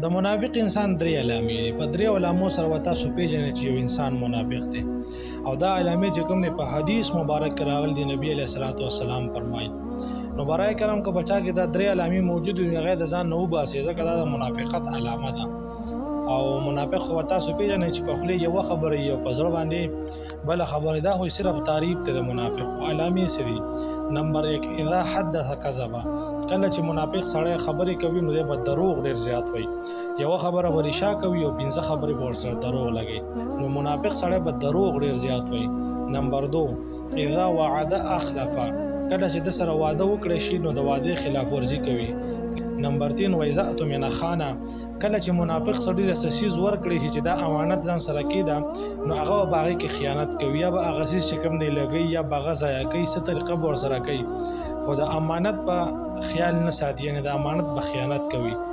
د منافق انسان درې علامې دي. په درې علامو سره به تاسو پیژنئ چې یو انسان منافق دی. او دا علامې چې کوم دی په حدیث مبارک کې راغلي دي، نبی علیه الصلاۃ والسلام فرمایي. نو برای کرام که بچا کې دا درې علامې موجود وي، هغه د ځان نه وباسي، ځکه دا د منافقت علامه ده. او منافق خو تاسو پیژنئ چې په خوله یوه خبره یو په زړه باندې بله خبره. دا خو صرف تعریف ته د منافق. خو علامې څه دي؟ نمبر 1، اذا حدث کذب. کله چې منافق سړی خبرې کوي نو دی به دروغ ډېر زیات وایي. یوه خبره به رشا کوي او 15 خبرې به ورسره دروغ لګوي. نو منافق سړی به دروغ ډېر زیات وایي. نمبر 2، اذا وعد اخلف. کله چې د سره واده وکړی شي نو د واده خلاف ورزي کوي. نمبر 3، واذا اؤتمن خان. کله چې منافق سړی له سیز ورکړي شي چې دا امانت ځان سره کیده، نو هغه به هغې کې خیانت کوي، یا به هغه څیز چې کوم دی لګوي یا به هغه ضایع کوي، څه طریقه به ورسره کوي، خو د امانت په خیال نه ساتي، یعنې د امانت به خیانت کوي.